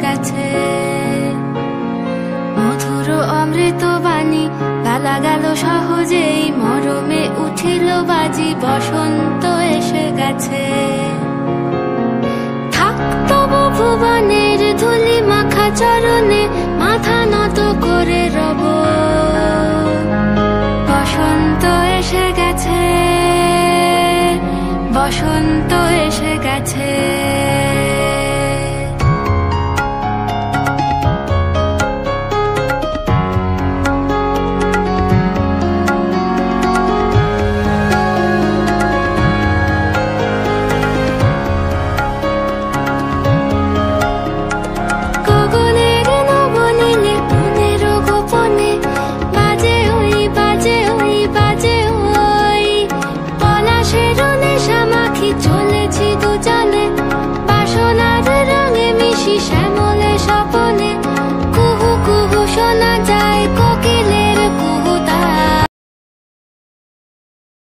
গেছে। মধুর অমৃত বাণী বেলা গেল সহজেই, মরমে উঠিল বাজি, বসন্ত এসে গেছে। থাকতো ভুবনের ধুলি মাখা চরণে, মাথা নত করে রব। বসন্ত এসে গেছে, বসন্ত এসে গেছে।